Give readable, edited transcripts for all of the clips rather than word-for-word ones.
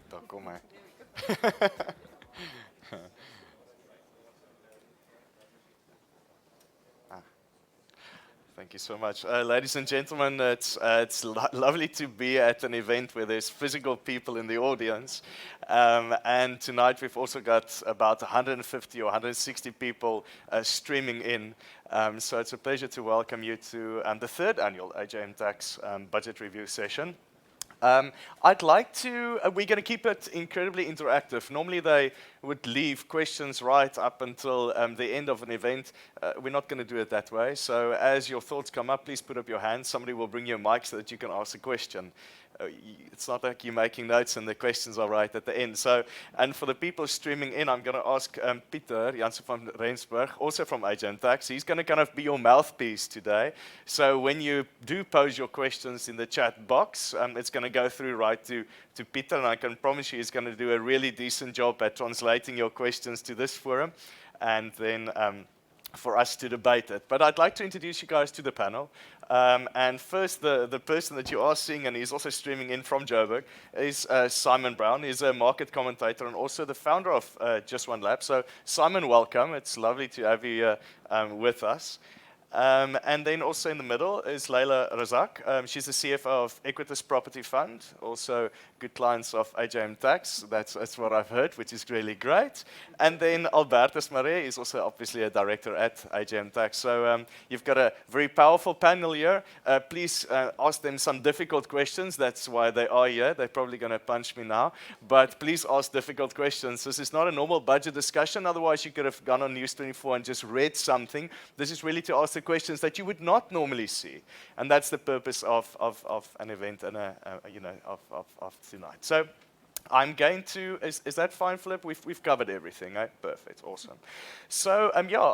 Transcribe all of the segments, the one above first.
Daar kom hy. Thank you so much. Ladies and gentlemen, it's lovely to be at an event where there's physical people in the audience. And tonight we've also got about 150 or 160 people streaming in. So it's a pleasure to welcome you to the third annual AJM Tax budget review session. I'd like to, we're going to keep it incredibly interactive. Normally they would leave questions right up until the end of an event. We're not going to do it that way. So as your thoughts come up, please put up your hand. Somebody will bring you a mic so that you can ask a question. It's not like you're making notes and the questions are right at the end. So, and for the people streaming in, I'm going to ask Pieter Jansen van Rensburg, also from AJM Tax. He's going to kind of be your mouthpiece today. So when you do pose your questions in the chat box, it's going to go through right to Pieter, and I can promise you he's going to do a really decent job at translating your questions to this forum, and then for us to debate it. But I'd like to introduce you guys to the panel. And first, the person that you are seeing, and he's also streaming in from Joburg, is Simon Brown. He's a market commentator and also the founder of Just One Lab. So Simon, welcome. It's lovely to have you with us. And then also in the middle is Laila Razack. She's the CFO of Equites Property Fund, also good clients of AJM Tax. That's what I've heard, which is really great. And then Albertus Marais is also obviously a director at AJM Tax. So you've got a very powerful panel here. Please ask them some difficult questions. That's why they are here. They're probably going to punch me now. But please ask difficult questions. This is not a normal budget discussion. Otherwise, you could have gone on News 24 and just read something. This is really to ask the questions that you would not normally see, and that's the purpose of an event and of tonight. So I'm going to, is that fine, Philip? We've covered everything, eh? Perfect, awesome. So yeah,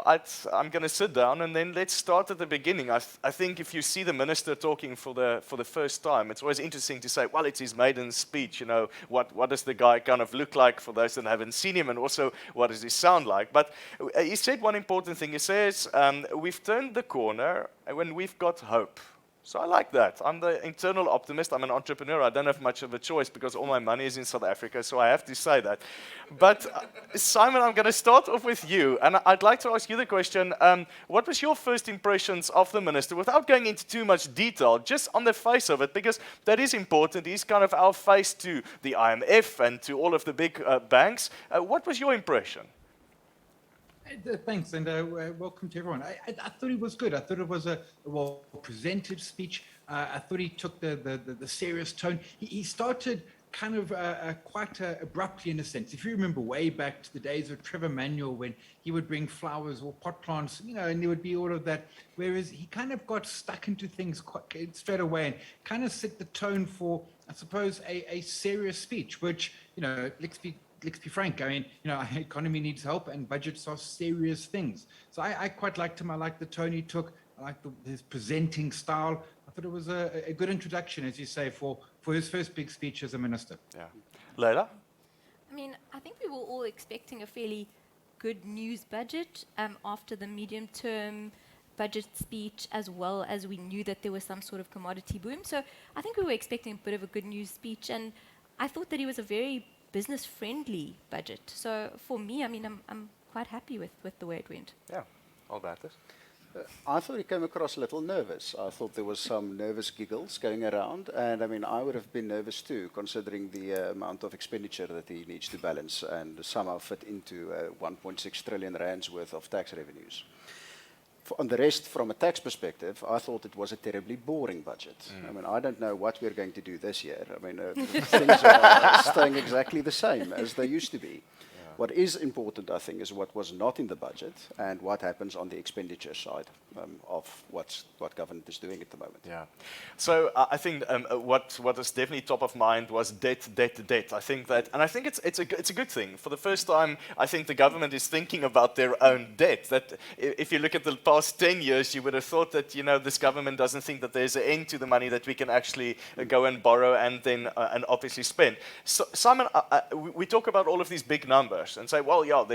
I'm going to sit down and then let's start at the beginning. I think if you see the minister talking for the first time, it's always interesting to say, well, it's his maiden speech. You know, what does the guy kind of look like for those that haven't seen him, and also what does he sound like? But he said one important thing. He says, we've turned the corner when we've got hope. So I like that. I'm the internal optimist. I'm an entrepreneur. I don't have much of a choice because all my money is in South Africa, so I have to say that. But Simon, I'm going to start off with you, and I'd like to ask you the question, what was your first impressions of the minister, without going into too much detail, just on the face of it, because that is important. He's kind of our face to the IMF and to all of the big banks. What was your impression? Thanks, and welcome to everyone. I thought he was good. I thought it was a well-presented speech. I thought he took the serious tone. He started kind of quite abruptly, in a sense. If you remember way back to the days of Trevor Manuel, when he would bring flowers or pot plants, you know, and there would be all of that. Whereas he kind of got stuck into things quite straight away and kind of set the tone for, I suppose, a serious speech, which, you know, let's be frank, I mean, you know, our economy needs help and budgets are serious things. So I quite liked him. I liked the tone he took. I liked his presenting style. I thought it was a good introduction, as you say, for his first big speech as a minister. Yeah. Laila? I mean, I think we were all expecting a fairly good news budget after the medium-term budget speech, as well as we knew that there was some sort of commodity boom. So I think we were expecting a bit of a good news speech, and I thought that he was a very business-friendly budget. So for me, I mean, I'm quite happy with the way it went. Yeah, Albertus. I thought he came across a little nervous. I thought there was some nervous giggles going around, and I mean, I would have been nervous too, considering the amount of expenditure that he needs to balance and somehow fit into 1.6 trillion rands worth of tax revenues. On the rest, from a tax perspective, I thought it was a terribly boring budget. I mean, I don't know what we're going to do this year. I mean, things are staying exactly the same as they used to be. What is important, I think, is what was not in the budget and what happens on the expenditure side of what government is doing at the moment. Yeah. So I think what is definitely top of mind was debt. I think that, and I think it's a good thing. For the first time, I think the government is thinking about their own debt. That if you look at the past 10 years, you would have thought that, you know, this government doesn't think that there's an end to the money that we can actually go and borrow and then and obviously spend. So, Simon, we talk about all of these big numbers and say, well, yeah,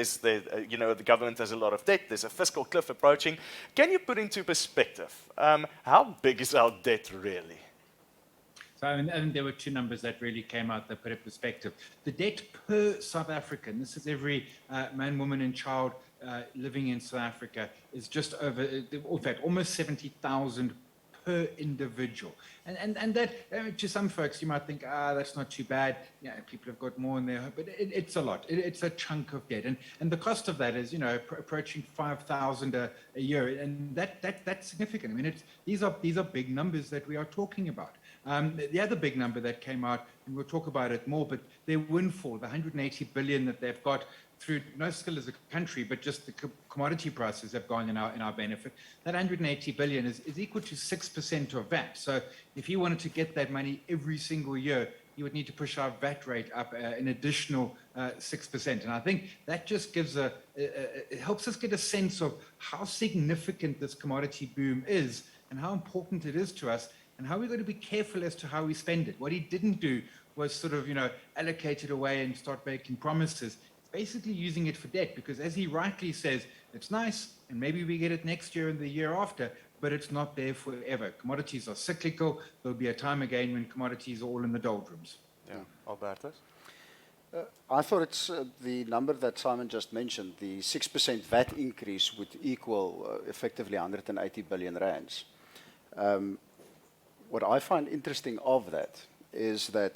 you know, the government has a lot of debt. There's a fiscal cliff approaching. Can you put into perspective how big is our debt really? So I think there were two numbers that really came out that put it in perspective. The debt per South African, this is every man, woman, and child living in South Africa, is just over, in fact, almost 70,000 per individual. And that, to some folks, you might think, that's not too bad. Yeah, people have got more in there, but it's a lot. It's a chunk of debt. And the cost of that is, approaching 5,000 a year. And that's significant. I mean, these are big numbers that we are talking about. The other big number that came out, and we'll talk about it more, but their windfall, the 180 billion that they've got through no skill as a country, but just the commodity prices have gone in our benefit. That 180 billion is equal to 6% of VAT. So if you wanted to get that money every single year, you would need to push our VAT rate up an additional 6%. And I think that just gives it helps us get a sense of how significant this commodity boom is and how important it is to us, and how we're going to be careful as to how we spend it. What he didn't do was sort of, allocate it away and start making promises. Basically using it for debt, because as he rightly says, it's nice and maybe we get it next year and the year after, but it's not there forever. Commodities are cyclical. There'll be a time again when commodities are all in the doldrums. Yeah, Albertus? I thought it's the number that Simon just mentioned, the 6% VAT increase would equal effectively 180 billion rands. What I find interesting of that is that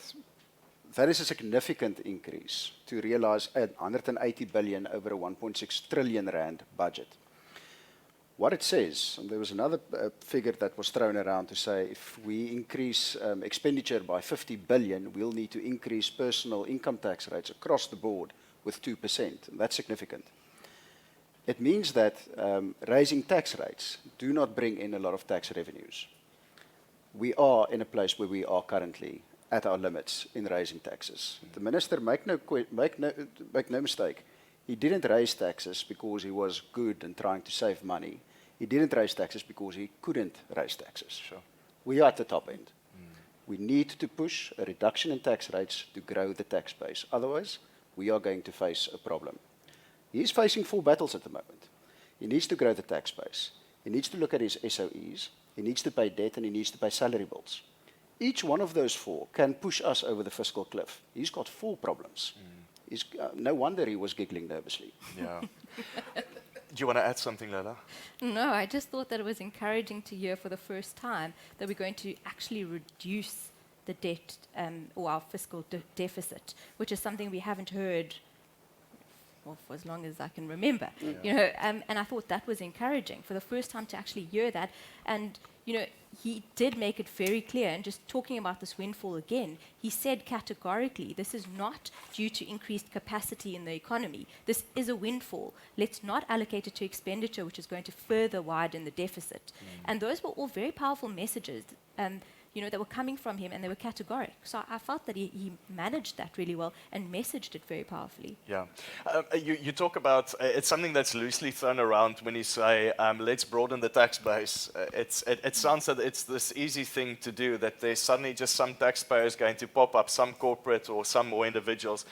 is a significant increase to realize 180 billion over a 1.6 trillion rand budget. What it says, and there was another figure that was thrown around to say if we increase expenditure by 50 billion, we'll need to increase personal income tax rates across the board with 2%. And that's significant. It means that raising tax rates do not bring in a lot of tax revenues. We are in a place where we are currently at our limits in raising taxes. The minister, make no mistake, he didn't raise taxes because he was good and trying to save money. He didn't raise taxes because he couldn't raise taxes. Sure. We are at the top end. We need to push a reduction in tax rates to grow the tax base. Otherwise, we are going to face a problem. He's facing 4 battles at the moment. He needs to grow the tax base. He needs to look at his SOEs. He needs to pay debt and he needs to pay salary bills. Each one of those 4 can push us over the fiscal cliff. He's got 4 problems. No wonder he was giggling nervously. Yeah. Do you want to add something, Laila? No, I just thought that it was encouraging to hear for the first time that we're going to actually reduce the debt or our fiscal deficit, which is something we haven't heard for as long as I can remember. Yeah. And I thought that was encouraging for the first time to actually hear that. And he did make it very clear, and just talking about this windfall again, he said categorically, this is not due to increased capacity in the economy. This is a windfall. Let's not allocate it to expenditure, which is going to further widen the deficit. And those were all very powerful messages that were coming from him, and they were categoric. So I felt that he managed that really well and messaged it very powerfully. Yeah. You talk about, it's something that's loosely thrown around when you say, let's broaden the tax base. It sounds that it's this easy thing to do, that there's suddenly just some taxpayers going to pop up, some corporate or some more individuals.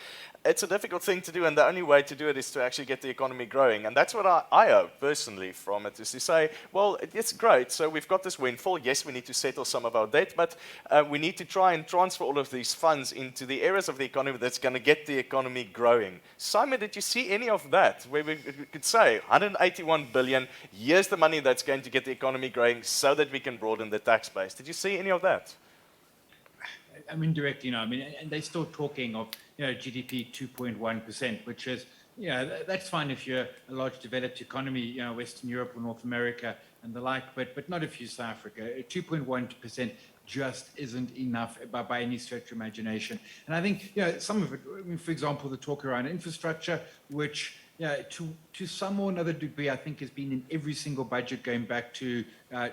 It's a difficult thing to do, and the only way to do it is to actually get the economy growing. And that's what I hope personally from it, is to say, well, it's great. So we've got this windfall. Yes, we need to settle some of our debt, but we need to try and transfer all of these funds into the areas of the economy that's going to get the economy growing. Simon, did you see any of that, where we could say 181 billion, here's the money that's going to get the economy growing so that we can broaden the tax base? Did you see any of that? I mean, indirectly, and they're still talking of, GDP 2.1%, which is, that's fine if you're a large developed economy, Western Europe or North America and the like, but not if you're South Africa. 2.1% just isn't enough by any stretch of imagination. And I think, some of it, for example, the talk around infrastructure, which, to some or another degree, I think has been in every single budget going back to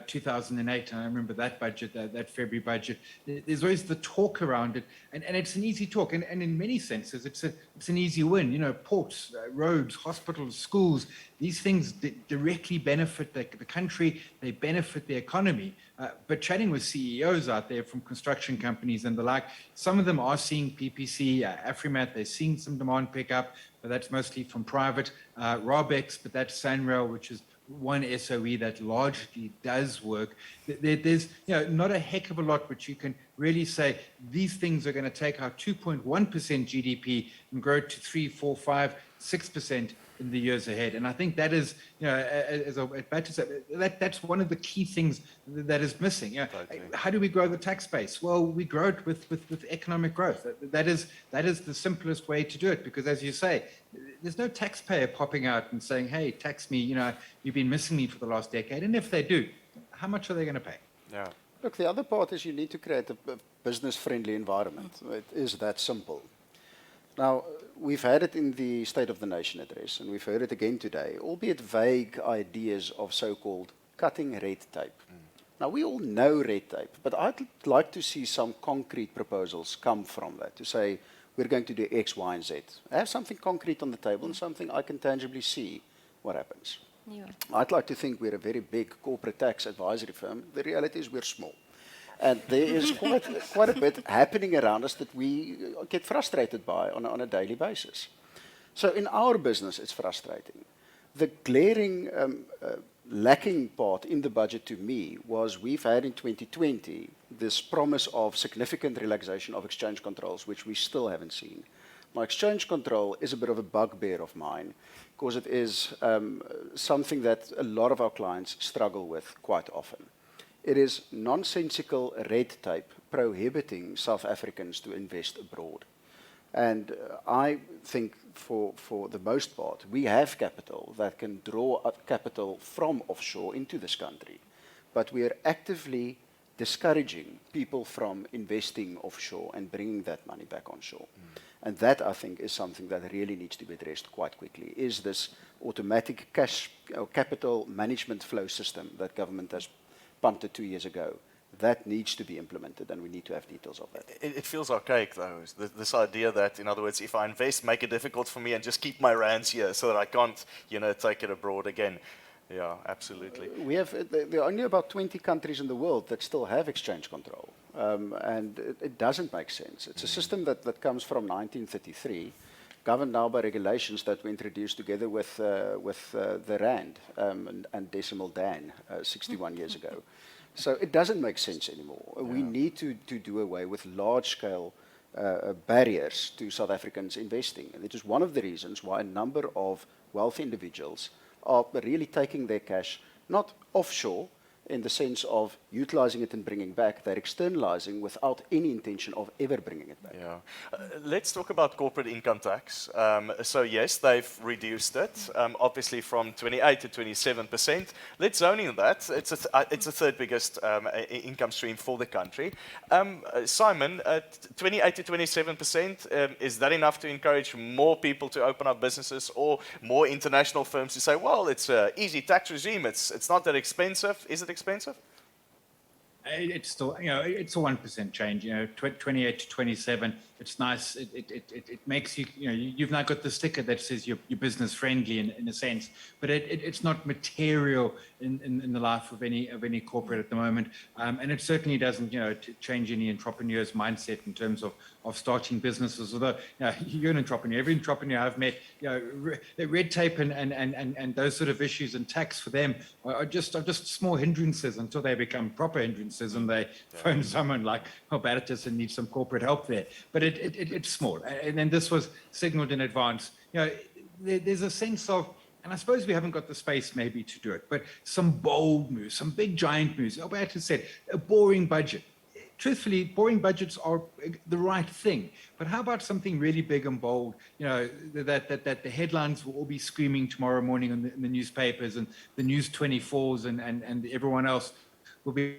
2008. And I remember that budget, that February budget. There's always the talk around it, and it's an easy talk. And in many senses, it's an easy win. Ports, roads, hospitals, schools. These things directly benefit the country. They benefit the economy. But chatting with CEOs out there from construction companies and the like, some of them are seeing PPC, Afrimat. They're seeing some demand pick up, but that's mostly from private. Robex, but that's Sanrail, which is one SOE that largely does work, there's not a heck of a lot which you can really say these things are going to take our 2.1% GDP and grow to 3, 4, 5, 6% in the years ahead. And I think that is, as Albertus said, that's one of the key things that is missing. How do we grow the tax base? Well, we grow it with economic growth. That is the simplest way to do it, because as you say, there's no taxpayer popping out and saying, hey, tax me, you've been missing me for the last decade. And if they do, how much are they going to pay? Yeah. Look, the other part is you need to create a business-friendly environment. It is that simple. Now, we've had it in the State of the Nation address, and we've heard it again today, albeit vague ideas of so-called cutting red tape. Now, we all know red tape, but I'd like to see some concrete proposals come from that, to say, we're going to do X, Y, and Z. Have something concrete on the table and something I can tangibly see what happens. Yeah. I'd like to think we're a very big corporate tax advisory firm. The reality is we're small. And there is quite a bit happening around us that we get frustrated by on a daily basis. So in our business, it's frustrating. The glaring lacking part in the budget to me was we've had in 2020 this promise of significant relaxation of exchange controls, which we still haven't seen. Now, exchange control is a bit of a bugbear of mine because it is something that a lot of our clients struggle with quite often. It is nonsensical red tape prohibiting South Africans to invest abroad. And I think for the most part, we have capital that can draw up capital from offshore into this country. But we are actively discouraging people from investing offshore and bringing that money back onshore. And that, I think, is something that really needs to be addressed quite quickly, is this automatic cash or capital management flow system that government has punted 2 years ago. That needs to be implemented, and we need to have details of that. It feels archaic, though, this idea that, in other words, if I invest, make it difficult for me and just keep my rands here so that I can't, take it abroad again. Yeah, absolutely. There are only about 20 countries in the world that still have exchange control, and it doesn't make sense. It's a system that comes from 1933, governed now by regulations that were introduced together with the rand and decimal Dan 61 years ago. So it doesn't make sense anymore. Yeah. We need to do away with large-scale barriers to South Africans investing. And it is one of the reasons why a number of wealthy individuals are really taking their cash, not offshore, in the sense of utilizing it and bringing back, they're externalizing without any intention of ever bringing it back. Yeah. Let's talk about corporate income tax. So yes, they've reduced it, obviously from 28 to 27%. Let's zone in that. It's the third biggest income stream for the country. Simon, 28 to 27%, is that enough to encourage more people to open up businesses or more international firms to say, well, it's an easy tax regime, it's not that expensive. Is it expensive? It's still, it's a 1% change. 28 to 27. It's nice. It makes you, you've now got the sticker that says you're business friendly in a sense, but it's not material in the life of any corporate at the moment, and it certainly doesn't, change any entrepreneur's mindset in terms of starting businesses. Although, you're an entrepreneur. Every entrepreneur I've met, red tape and those sort of issues and tax for them are just small hindrances until they become proper hindrances and they phone someone like Albertus and need some corporate help there. But it's small, and then this was signaled in advance. There's a sense of, and I suppose we haven't got the space maybe to do it, but some bold moves, some big giant moves. Albertus said a boring budget. Truthfully, boring budgets are the right thing, but how about something really big and bold? That the headlines will all be screaming tomorrow morning in the newspapers, and the News 24s and everyone else will be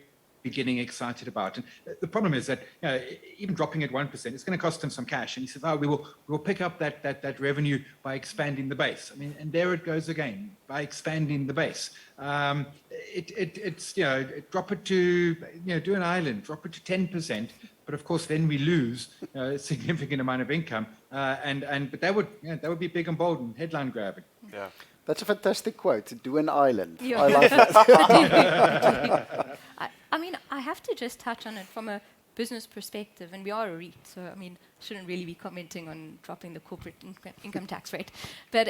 getting excited about. And the problem is that even dropping at 1%, it's going to cost them some cash. And he says, we will pick up that revenue by expanding the base. I mean, and there it goes again, by expanding the base. It's drop it to do an island, drop it to 10%. But of course, then we lose a significant amount of income. But that would be big and bold and headline grabbing. Yeah. That's a fantastic quote. Do an island. Yeah. I love that. I mean, I have to just touch on it from a business perspective, and we are a REIT, so I mean, shouldn't really be commenting on dropping the corporate income tax rate. But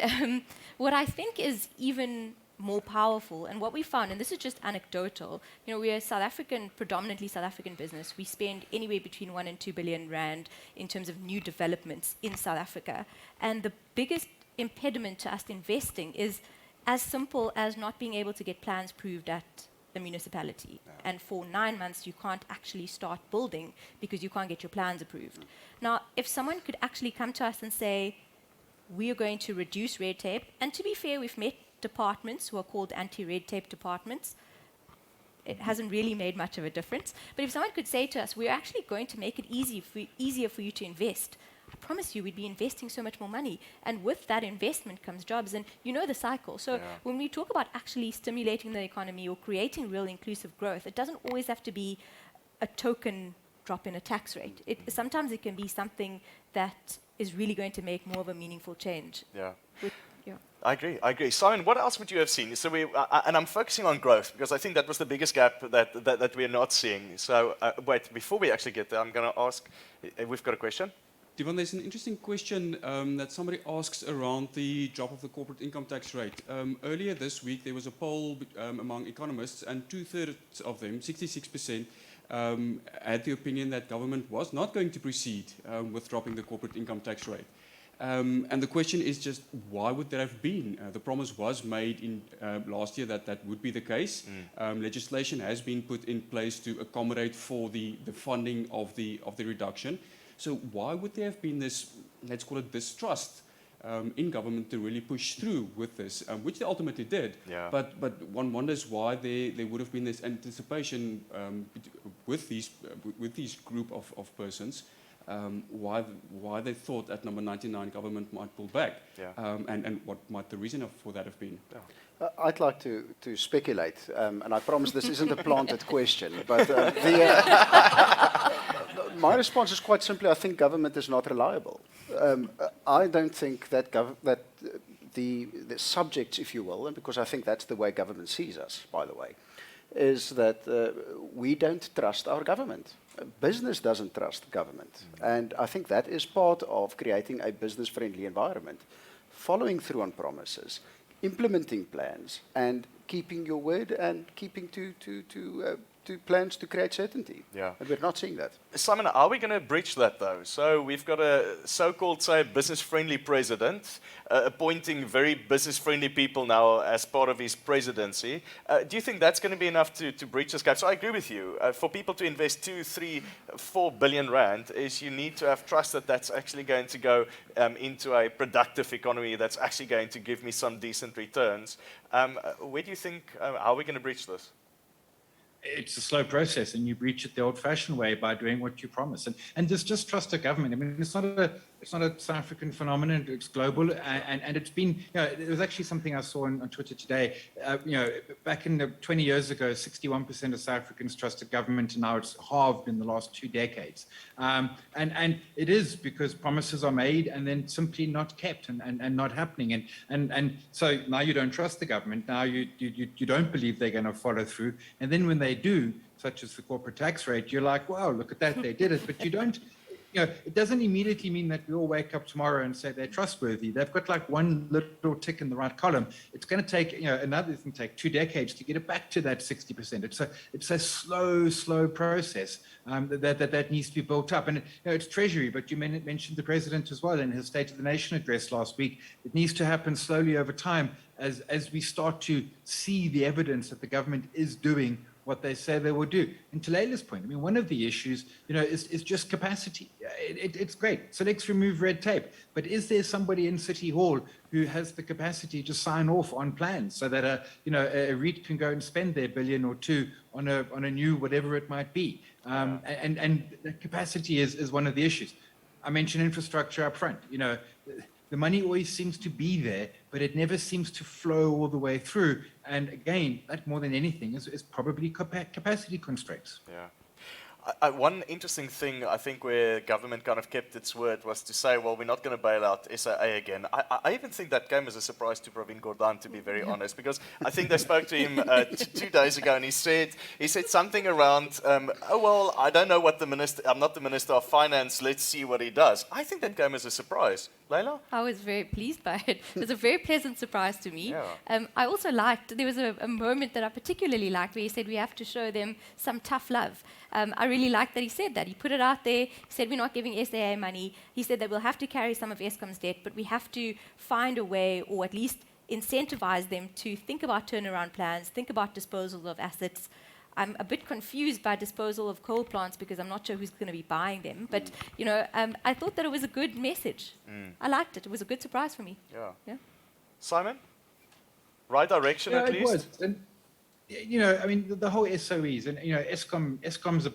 what I think is even more powerful. And what we found, and this is just anecdotal, we're a predominantly South African business. We spend anywhere between 1 and 2 billion rand in terms of new developments in South Africa. And the biggest impediment to us investing is as simple as not being able to get plans approved at the municipality. Yeah. And for 9 months, you can't actually start building because you can't get your plans approved. Now, if someone could actually come to us and say, we are going to reduce red tape, and to be fair, we've met departments who are called anti-red tape departments. It hasn't really made much of a difference. But if someone could say to us, we're actually going to make it easier for you to invest, I promise you we'd be investing so much more money. And with that investment comes jobs. And you know the cycle. So when we talk about actually stimulating the economy or creating real inclusive growth, it doesn't always have to be a token drop in a tax rate. Sometimes it can be something that is really going to make more of a meaningful change. Yeah. I agree. Simon, what else would you have seen? So and I'm focusing on growth because I think that was the biggest gap that we're not seeing. So wait, before we actually get there, I'm going to ask, we've got a question. Divan, there's an interesting question that somebody asks around the drop of the corporate income tax rate. Earlier this week, there was a poll among economists, and 2/3 of them, 66%, had the opinion that government was not going to proceed with dropping the corporate income tax rate. And the question is just, why would there have been? The promise was made in last year that would be the case. Legislation has been put in place to accommodate for the funding of the reduction. So why would there have been this, let's call it distrust in government to really push through with this, which they ultimately did. Yeah. But one wonders why there would have been this anticipation with these group of persons, why they thought at number 99 government might pull back, and what might the reason for that have been. Yeah. I'd like to speculate, and I promise this isn't a planted question, but my response is quite simply, I think government is not reliable. I don't think that the subjects, if you will, and because I think that's the way government sees us, by the way, is that we don't trust our government. Business doesn't trust government. And I think that is part of creating a business-friendly environment, following through on promises, implementing plans, and keeping your word and keeping to plans to create certainty. Yeah. And we're not seeing that. Simon, are we going to bridge that though? So we've got a so-called, say, business-friendly president appointing very business-friendly people now as part of his presidency. Do you think that's going to be enough to bridge this gap? So I agree with you. For people to invest 2, 3, 4 billion rand, is you need to have trust that that's actually going to go into a productive economy that's actually going to give me some decent returns. Where do you think, how are we going to bridge this? It's a slow process, and you breach it the old-fashioned way by doing what you promise. And there's just trust of government. I mean, it's not a South African phenomenon. It's global, and it's been. There was actually something I saw on Twitter today. Back in 20 years ago, 61% of South Africans trusted government, and now it's halved in the last 2 decades. And it is because promises are made and then simply not kept and not happening. And so now you don't trust the government. Now you don't believe they're going to follow through. And then when they do, such as the corporate tax rate, you're like, wow, look at that, they did it. But you don't, it doesn't immediately mean that we all wake up tomorrow and say they're trustworthy. They've got like one little tick in the right column. It's going to take, another thing, take 2 decades to get it back to that 60%. It's a slow process that needs to be built up. And it's Treasury, but you mentioned the president as well in his State of the Nation address last week. It needs to happen slowly over time as we start to see the evidence that the government is doing what they say they will do. And to Laila's point, I mean, one of the issues, is just capacity. It's great. So let's remove red tape. But is there somebody in City Hall who has the capacity to sign off on plans so that a REIT can go and spend their billion or two on a new whatever it might be? And the capacity is one of the issues. I mentioned infrastructure up front. The money always seems to be there, but it never seems to flow all the way through. And again, that more than anything is probably capacity constraints. Yeah. One interesting thing, I think, where government kind of kept its word was to say, well, we're not going to bail out SAA again. I even think that came as a surprise to Pravin Gordhan, to be very honest, because I think they spoke to him 2 days ago, and he said something around, oh, well, I don't know what the minister, I'm not the Minister of Finance, let's see what he does. I think that came as a surprise. Laila? I was very pleased by it. It was a very pleasant surprise to me. Yeah. I also liked, there was a moment that I particularly liked where he said we have to show them some tough love. I really liked that he said that. He put it out there. He said we're not giving SAA money. He said that we'll have to carry some of Eskom's debt, but we have to find a way, or at least incentivize them to think about turnaround plans, think about disposal of assets. I'm a bit confused by disposal of coal plants because I'm not sure who's going to be buying them. But, I thought that it was a good message. I liked it. It was a good surprise for me. Yeah. Simon? Right direction at least? It was. And, the whole SOEs, and, Eskom's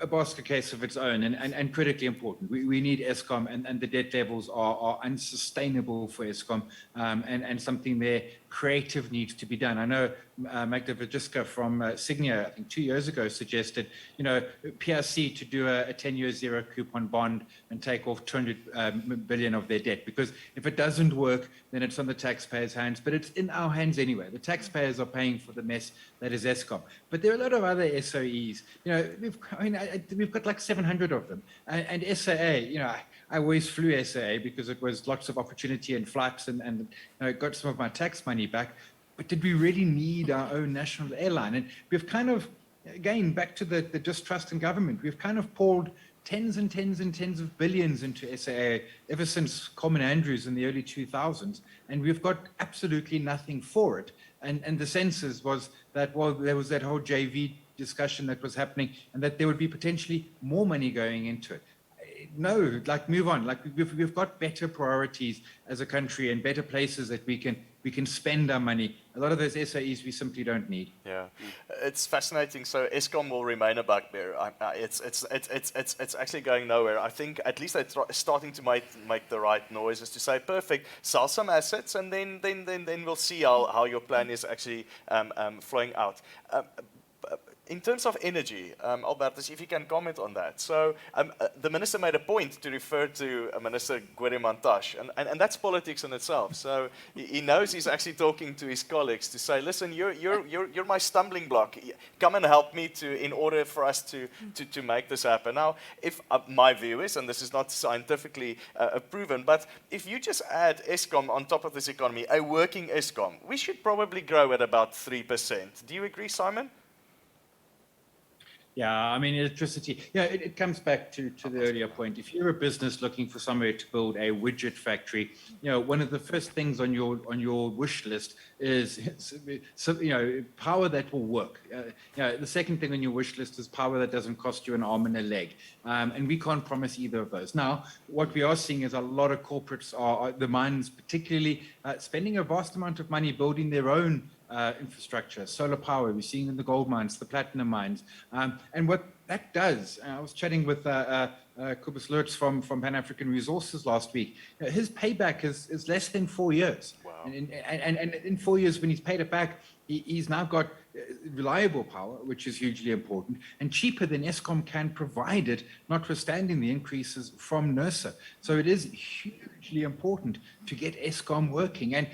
a basket case of its own and critically important. We need Eskom, and the debt levels are unsustainable for Eskom, and something there creative needs to be done. I know Magda Vajiska from Signia, I think 2 years ago, suggested, PRC to do a 10-year zero coupon bond and take off 200 billion of their debt, because if it doesn't work, then it's on the taxpayers' hands, but it's in our hands anyway. The taxpayers are paying for the mess that is Eskom. But there are a lot of other SOEs. We've got like 700 of them. And SAA, I always flew SAA because it was lots of opportunity and flights and got some of my tax money back. But did we really need our own national airline? And we've kind of, again, back to the distrust in government, we've kind of poured tens and tens and tens of billions into SAA ever since Coleman Andrews in the early 2000s, and we've got absolutely nothing for it. And the census was that, well, there was that whole JV discussion that was happening, and that there would be potentially more money going into it. No, move on. We've got better priorities as a country and better places that we can spend our money. A lot of those SOEs we simply don't need. Yeah, it's fascinating. So Eskom will remain a bugbear. It's actually going nowhere. I think at least they're starting to make the right noises to say, perfect, sell some assets, and then we'll see how your plan is actually flowing out. In terms of energy, Albertus, if you can comment on that. So the minister made a point to refer to Minister Gwede-Mantashe, and that's politics in itself. So he knows he's actually talking to his colleagues to say, listen, you're my stumbling block. Come and help me in order for us to make this happen. Now, if my view is, and this is not scientifically proven, but if you just add Eskom on top of this economy, a working Eskom, we should probably grow at about 3%. Do you agree, Simon? Yeah, electricity. Yeah, it comes back to the earlier point. If you're a business looking for somewhere to build a widget factory, one of the first things on your wish list is power that will work. The second thing on your wish list is power that doesn't cost you an arm and a leg. And we can't promise either of those. Now, what we are seeing is a lot of corporates the mines particularly, spending a vast amount of money building their own infrastructure, solar power. We're seeing in the gold mines, the platinum mines. And what that does, I was chatting with Kobus Lurtz from Pan African Resources last week. His payback is less than 4 years. Wow. And in 4 years, when he's paid it back, he's now got reliable power, which is hugely important, and cheaper than Eskom can provide it, notwithstanding the increases from NERSA. So it is hugely important to get Eskom working. And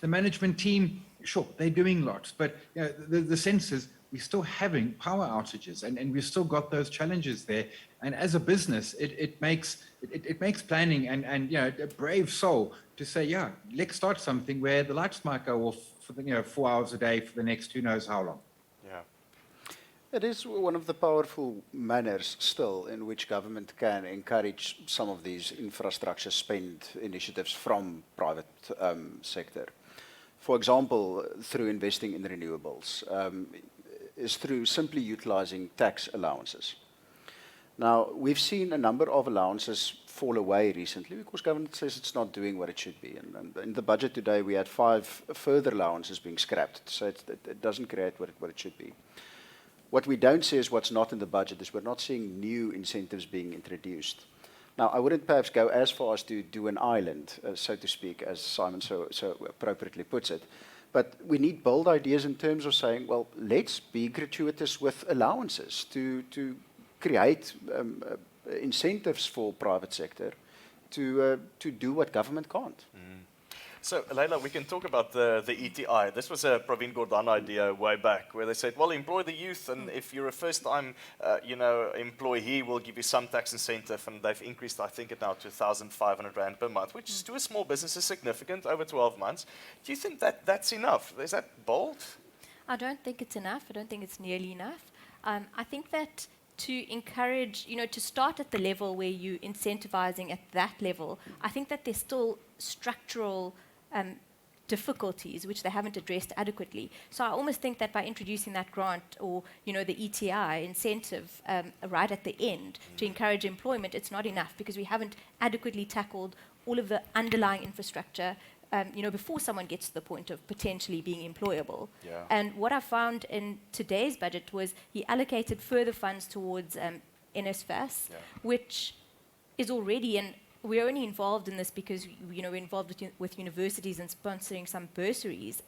the management team, sure, they're doing lots, but the sense is we're still having power outages, and we've still got those challenges there. And as a business, it makes planning and a brave soul to say, yeah, let's start something where the lights might go off for 4 hours a day for the next who knows how long. Yeah. It is one of the powerful manners still in which government can encourage some of these infrastructure spend initiatives from private sector. For example, through investing in renewables, is through simply utilizing tax allowances. Now, we've seen a number of allowances fall away recently because government says it's not doing what it should be. And in the budget today, we had 5 further allowances being scrapped, so it doesn't create what it should be. What we don't see is what's not in the budget is we're not seeing new incentives being introduced. Now, I wouldn't perhaps go as far as to do an island, so to speak, as Simon so appropriately puts it, But we need bold ideas in terms of saying, well, let's be gratuitous with allowances to create incentives for private sector to do what government can't. So, Laila, we can talk about the ETI. This was a Pravin Gordhan idea way back, where they said, well, employ the youth, and if you're a first-time, employee, we'll give you some tax incentive, and they've increased, I think, it now to 1,500 Rand per month, which is to a small business is significant over 12 months. Do you think that that's enough? Is that bold? I don't think it's enough. I don't think it's nearly enough. I think that to encourage, to start at the level where you're incentivizing at that level, I think that there's still structural difficulties which they haven't addressed adequately. So I almost think that by introducing that grant or the ETI incentive right at the end to encourage employment, it's not enough because we haven't adequately tackled all of the underlying infrastructure before someone gets to the point of potentially being employable. Yeah. And what I found in today's budget was he allocated further funds towards NSFAS, which is already we're only involved in this because we're involved with universities and sponsoring some bursaries.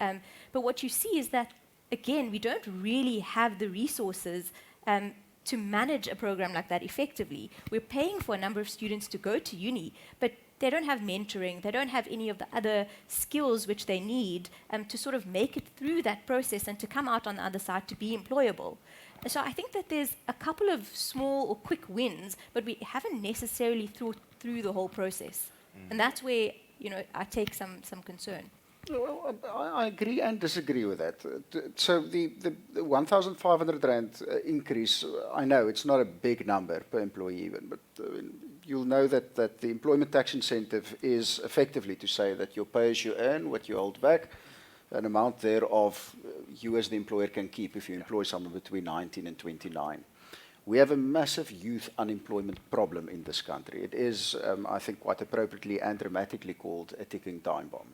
But what you see is that, again, we don't really have the resources to manage a program like that effectively. We're paying for a number of students to go to uni, but they don't have mentoring, they don't have any of the other skills which they need to sort of make it through that process and to come out on the other side to be employable. So I think that there's a couple of small or quick wins, but we haven't necessarily through the whole process. And that's where, I take some concern. Well, I agree and disagree with that. So the 1,500 Rand increase, I know it's not a big number per employee even, but you'll know that the employment tax incentive is effectively to say that your pay as you earn, what you hold back, an amount thereof you as the employer can keep if you employ someone between 19 and 29. We have a massive youth unemployment problem in this country. It is, I think, quite appropriately and dramatically called a ticking time bomb.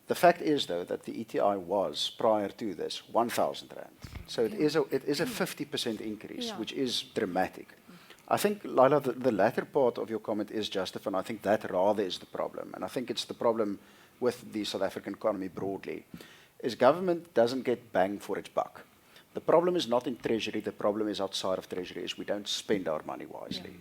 The fact is, though, that the ETI was, prior to this, 1,000 Rand. So it is a 50% increase, which is dramatic. I think, Laila, the latter part of your comment is justified, and I think that rather is the problem. And I think it's the problem with the South African economy broadly, is government doesn't get bang for its buck. The problem is not in Treasury, the problem is outside of Treasury, is we don't spend our money wisely.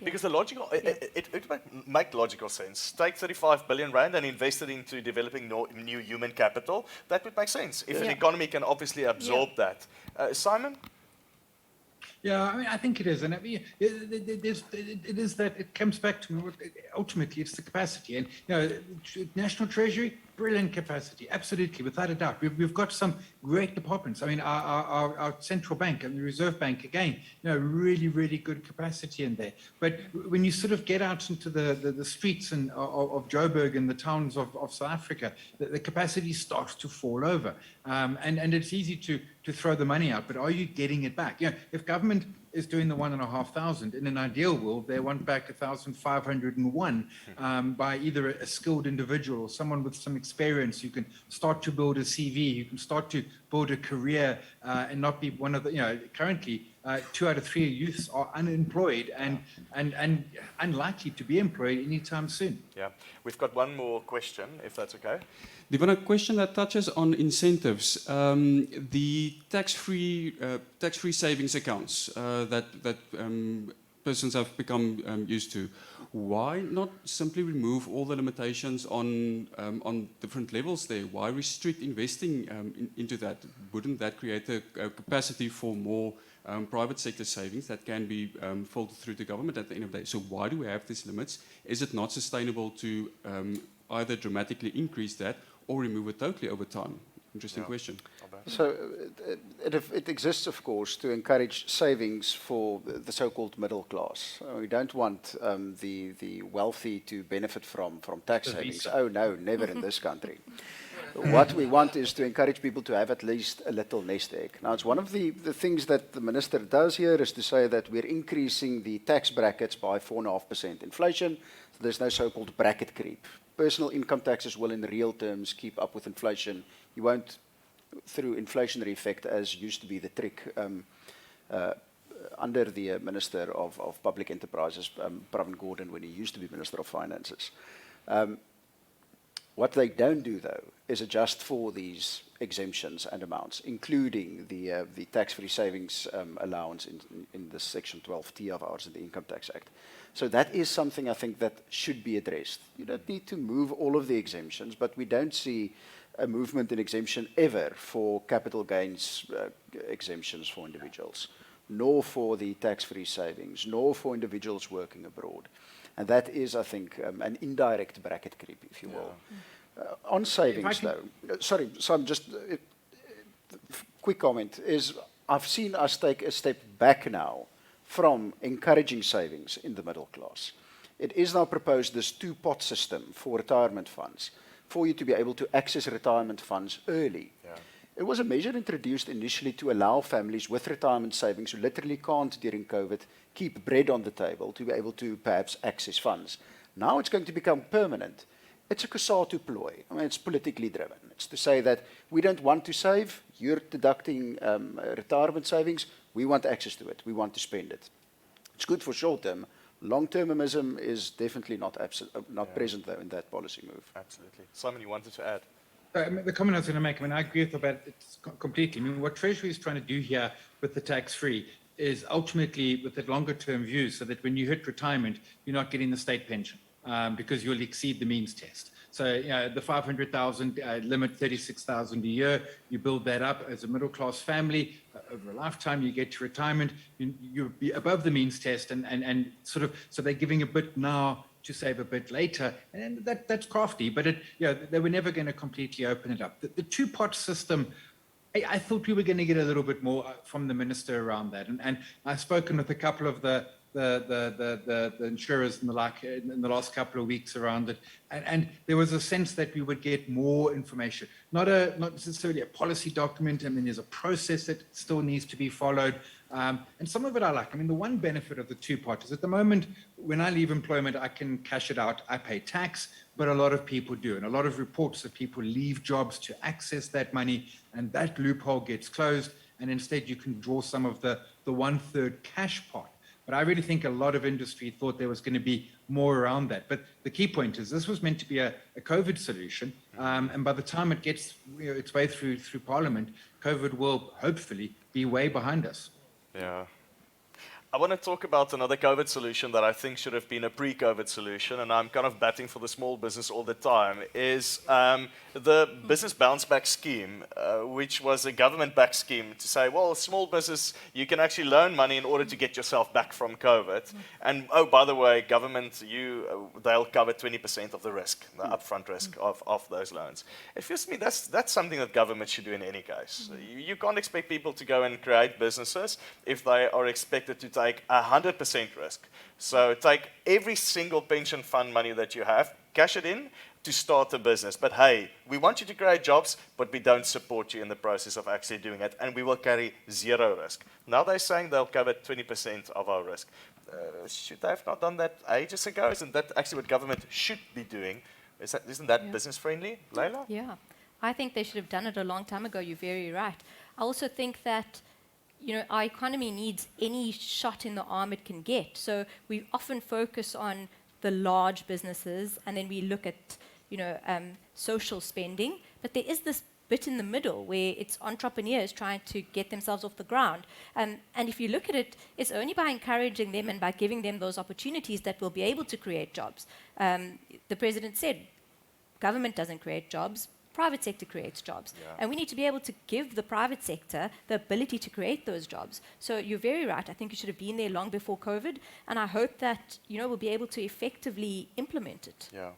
Because the logical, it would make logical sense. Take 35 billion Rand and invest it into developing new human capital. That would make sense if an economy can obviously absorb that. Simon? Yeah, I mean, I think it is, and I mean, it is that it comes back to ultimately it's the capacity, and National Treasury, brilliant capacity, absolutely, without a doubt. We've got some great departments. I mean, our central bank and the Reserve Bank again, really, really good capacity in there. But when you sort of get out into the streets of Joburg and the towns of South Africa, the capacity starts to fall over, and it's easy to throw the money out. But are you getting it back? If government is doing the 1,500. In an ideal world, they want back 1,501 by either a skilled individual or someone with some experience. You can start to build a CV. You can start to build a career and not be one of the. Currently, 2 out of 3 youths are unemployed and unlikely to be employed anytime soon. Yeah, we've got one more question, if that's okay. Divan, a question that touches on incentives. The tax-free savings accounts that persons have become used to. Why not simply remove all the limitations on different levels there? Why restrict investing into that? Wouldn't that create a capacity for more private sector savings that can be filtered through to government at the end of the day? So why do we have these limits? Is it not sustainable to either dramatically increase that or remove it totally over time? Interesting question. So it exists, of course, to encourage savings for the so-called middle class. We don't want the wealthy to benefit from tax savings. Oh no, never in this country. What we want is to encourage people to have at least a little nest egg. Now, it's one of the things that the minister does here is to say that we're increasing the tax brackets by 4.5% inflation. So there's no so-called bracket creep. Personal income taxes will, in real terms, keep up with inflation. You won't, through inflationary effect, as used to be the trick under the Minister of Public Enterprises, Pravin Gordhan, when he used to be Minister of Finances. What they don't do, though, is adjust for these exemptions and amounts, including the tax-free savings allowance in the Section 12T of ours in the Income Tax Act. So that is something I think that should be addressed. You don't need to move all of the exemptions, but we don't see a movement in exemption ever for capital gains exemptions for individuals, nor for the tax-free savings, nor for individuals working abroad. And that is, I think, an indirect bracket creep, if you will. On savings, though, sorry, Sam, just quick comment, is I've seen us take a step back now from encouraging savings in the middle class. It is now proposed this two-pot system for retirement funds, for you to be able to access retirement funds early. Yeah. It was a measure introduced initially to allow families with retirement savings who literally can't, during COVID, keep bread on the table to be able to perhaps access funds. Now it's going to become permanent. It's a COSATU ploy. I mean, it's politically driven. It's to say that we don't want to save, you're deducting retirement savings, we want access to it, we want to spend it. It's good for short term. Long-termism is definitely not present, though, in that policy move. Absolutely. Simon, you wanted to add? The comment I was going to make, I agree with that completely. What Treasury is trying to do here with the tax-free is ultimately with a longer-term view, so that when you hit retirement, you're not getting the state pension because you'll exceed the means test. So the 500,000 limit, 36,000 a year, you build that up as a middle-class family. Over a lifetime, you get to retirement, you'll be above the means test, and sort of, so they're giving a bit now to save a bit later, and that's crafty, but they were never going to completely open it up. The two-pot system, I thought we were going to get a little bit more from the minister around that, and I've spoken with a couple of the insurers and the like in the last couple of weeks around it, and there was a sense that we would get more information, not necessarily a policy document. There's a process that still needs to be followed, and some of it I like. The one benefit of the two-pot is at the moment, when I leave employment, I can cash it out. I pay tax, but a lot of people do, and a lot of reports that people leave jobs to access that money, and that loophole gets closed, and instead you can draw some of the 1/3 cash pot. But I really think a lot of industry thought there was going to be more around that. But the key point is this was meant to be a COVID solution. And by the time it gets its way through Parliament, COVID will hopefully be way behind us. Yeah. I want to talk about another COVID solution that I think should have been a pre-COVID solution, and I'm kind of batting for the small business all the time, is the business bounce back scheme, which was a government-backed scheme to say, well, small business, you can actually loan money in order to get yourself back from COVID. And, oh, by the way, government, they'll cover 20% of the risk, the upfront risk of those loans. It feels to me that's something that government should do in any case. You can't expect people to go and create businesses if they are expected to take 100% risk. So take every single pension fund money that you have, cash it in to start a business. But hey, we want you to create jobs, but we don't support you in the process of actually doing it, and we will carry zero risk. Now they're saying they'll cover 20% of our risk. Should they have not done that ages ago? Isn't that actually what government should be doing? Isn't that business friendly, Laila? Yeah, I think they should have done it a long time ago. You're very right. I also think that our economy needs any shot in the arm it can get. So we often focus on the large businesses, and then we look at, social spending. But there is this bit in the middle where it's entrepreneurs trying to get themselves off the ground. And if you look at it, it's only by encouraging them and by giving them those opportunities that we'll be able to create jobs. The president said, government doesn't create jobs. Private sector creates jobs. Yeah. And we need to be able to give the private sector the ability to create those jobs. So you're very right. I think you should have been there long before COVID. And I hope that, we'll be able to effectively implement it. Yeah.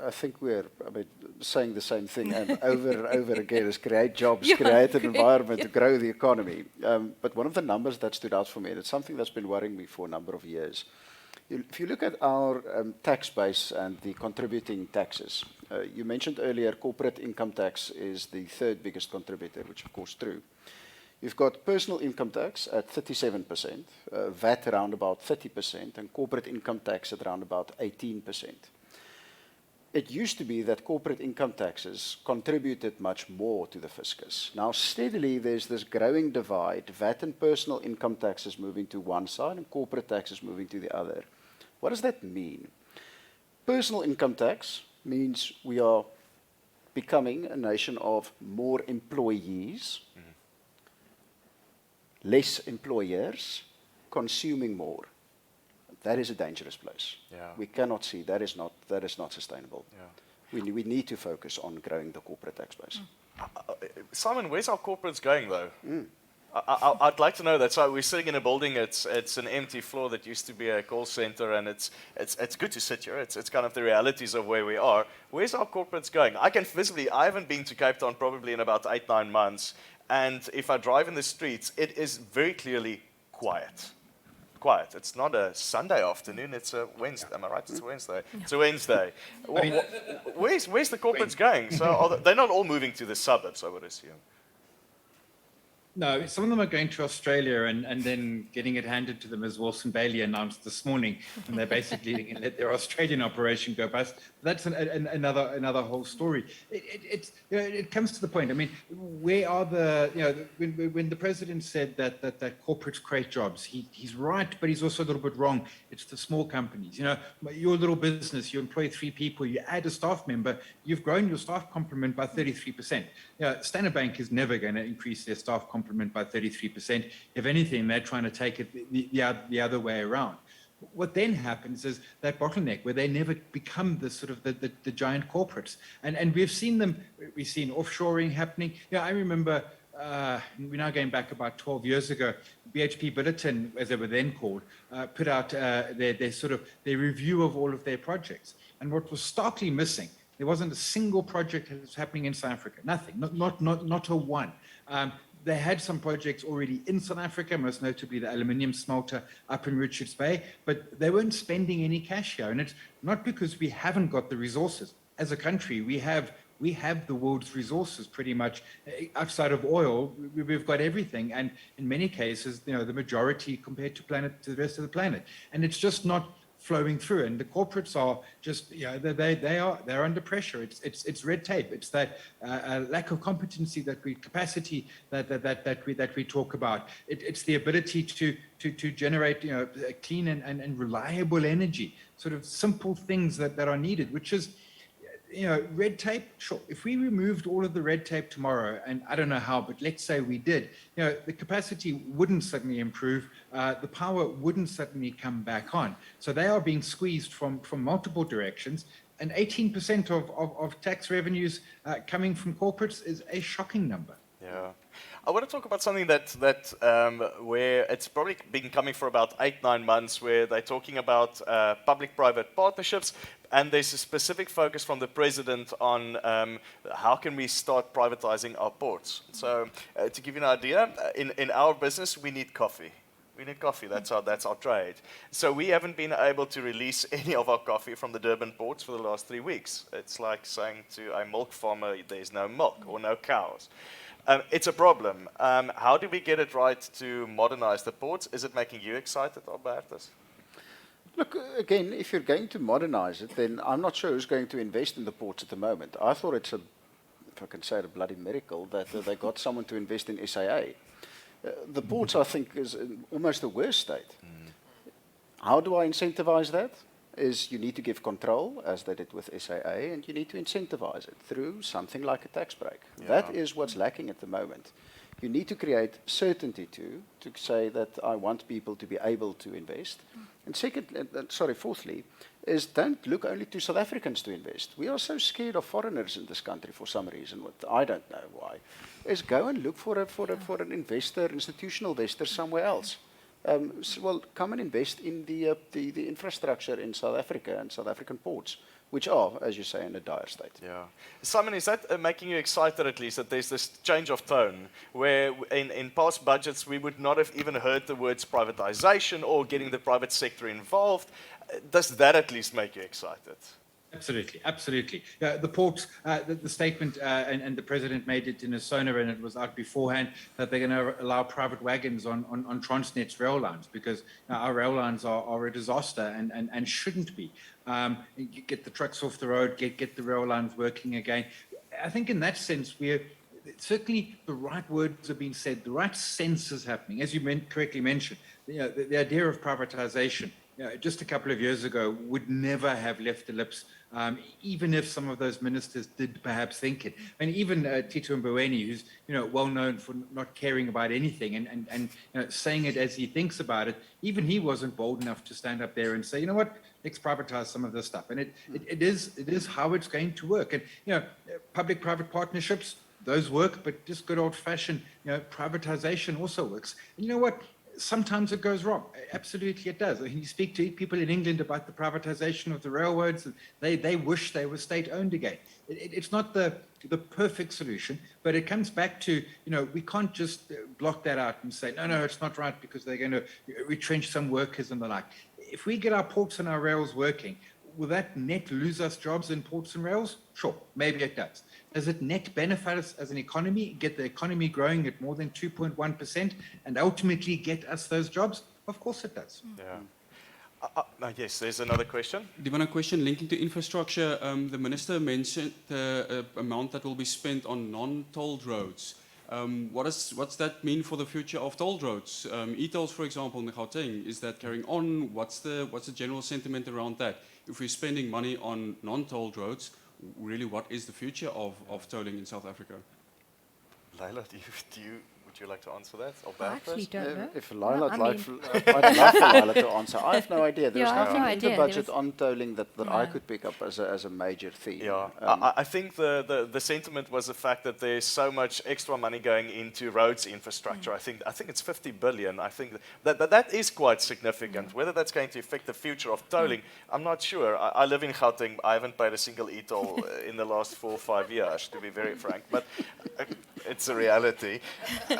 I think we're saying the same thing and over again, is create jobs, create an environment to grow the economy. But one of the numbers that stood out for me, and it's something that's been worrying me for a number of years, if you look at our tax base and the contributing taxes, you mentioned earlier corporate income tax is the third biggest contributor, which of course is true. You've got personal income tax at 37%, VAT around about 30%, and corporate income tax at around about 18%. It used to be that corporate income taxes contributed much more to the fiscus. Now steadily there's this growing divide, VAT and personal income taxes moving to one side and corporate taxes moving to the other. What does that mean? Personal income tax means we are becoming a nation of more employees, less employers, consuming more. That is a dangerous place. Yeah. We cannot see that is not sustainable. Yeah. We need to focus on growing the corporate tax base. Simon, where's our corporates going though? I'd like to know that. So we're sitting in a building. It's an empty floor that used to be a call center, and it's good to sit here. It's kind of the realities of where we are. Where's our corporates going? I haven't been to Cape Town probably in about 8-9 months, and if I drive in the streets, it is very clearly quiet. Quiet. It's not a Sunday afternoon. It's a Wednesday. Am I right? It's a Wednesday. It's a Wednesday. Where's the corporates going? So they're not all moving to the suburbs, I would assume. No, some of them are going to Australia and then getting it handed to them, as Wilson Bailey announced this morning, and they're basically going to let their Australian operation go bust. That's another whole story. It comes to the point. I mean, where are when the president said that corporates create jobs, he's right, but he's also a little bit wrong. It's the small companies. You know, your little business, you employ 3 people, you add a staff member, you've grown your staff complement by 33%. Standard Bank is never going to increase their staff complement by 33%. If anything, they're trying to take it the other way around. What then happens is that bottleneck where they never become the sort of the giant corporates. And we've seen offshoring happening. I remember we're now going back about 12 years ago, BHP Billiton, as they were then called, put out their review of all of their projects. And what was starkly missing, there wasn't a single project that was happening in South Africa. Nothing, not a one. They had some projects already in South Africa, most notably the aluminium smelter up in Richards Bay, but they weren't spending any cash here. And it's not because we haven't got the resources. As a country, we have the world's resources pretty much. Outside of oil, we've got everything. And in many cases, the majority compared to the rest of the planet. And it's just not flowing through, and the corporates are just they're under pressure. It's red tape. It's that lack of competency, capacity that we talk about. It's the ability to generate clean and reliable energy. Sort of simple things that are needed, which is red tape. Sure, if we removed all of the red tape tomorrow, and I don't know how, but let's say we did, the capacity wouldn't suddenly improve, the power wouldn't suddenly come back on. So they are being squeezed from multiple directions, and 18% of tax revenues coming from corporates is a shocking number. Yeah. I want to talk about something that where it's probably been coming for about 8-9 months, where they're talking about public-private partnerships, and there's a specific focus from the president on how can we start privatizing our ports. So to give you an idea, in our business, we need coffee. We need coffee. That's our trade. So we haven't been able to release any of our coffee from the Durban ports for the last 3 weeks. It's like saying to a milk farmer, there's no milk or no cows. It's a problem. How do we get it right to modernize the ports? Is it making you excited, Albertus? Look, again, if you're going to modernize it, then I'm not sure who's going to invest in the ports at the moment. I thought it's if I can say it, a bloody miracle that they got someone to invest in SAA. The ports, I think, is in almost the worst state. How do I incentivize that? Is you need to give control, as they did with SAA, and you need to incentivize it through something like a tax break. Yeah. That is what's lacking at the moment. You need to create certainty to say that I want people to be able to invest. And fourthly, is don't look only to South Africans to invest. We are so scared of foreigners in this country for some reason. I don't know why. Is go and look for an investor, institutional investor somewhere else. Come and invest in the infrastructure in South Africa and South African ports, which are, as you say, in a dire state. Yeah. Simon, is that making you excited at least that there's this change of tone where in past budgets we would not have even heard the words privatization or getting the private sector involved? Does that at least make you excited? Absolutely. The ports, the statement, and the president made it in a sonar, and it was out beforehand, that they're going to allow private wagons on Transnet's rail lines, because our rail lines are a disaster and shouldn't be. Get the trucks off the road, get the rail lines working again. I think in that sense, certainly the right words are being said, the right sense is happening. As you correctly mentioned, the idea of privatization just a couple of years ago would never have left the lips, even if some of those ministers did perhaps think it. And even Tito Mboweni, who's well known for not caring about anything and saying it as he thinks about it, even he wasn't bold enough to stand up there and say, you know what, let's privatize some of this stuff. And it is how it's going to work. And public-private partnerships, those work, but just good old-fashioned privatization also works. And you know what? Sometimes it goes wrong. Absolutely, it does. You speak to people in England about the privatization of the railroads, and they wish they were state-owned again. It's not the perfect solution, but it comes back to, we can't just block that out and say, no, it's not right because they're going to retrench some workers and the like. If we get our ports and our rails working, will that net lose us jobs in ports and rails? Sure, maybe it does. Does it net benefit us as an economy, get the economy growing at more than 2.1% and ultimately get us those jobs? Of course it does. Yeah. Yes, there's another question. Divan, a question linking to infrastructure. The Minister mentioned the amount that will be spent on non-tolled roads. What's that mean for the future of tolled roads? E-tolls, for example, in Gauteng, is that carrying on? What's the general sentiment around that? If we're spending money on non-tolled roads, really, what is the future of tolling in South Africa? Laila, would you like to answer that? Or I actually don't know. If Laila, No, I I'd love for Laila to answer. I have no idea. There's Yeah, I have nothing no in the idea. budget There on tolling that I No. could pick up as a major theme. Yeah, I think the sentiment was the fact that there's so much extra money going into roads infrastructure. I think it's 50 billion. I think that is quite significant. Whether that's going to affect the future of tolling, I'm not sure. I live in Gauteng. I haven't paid a single e-toll in the last 4 or 5 years, to be very frank. But it's a reality.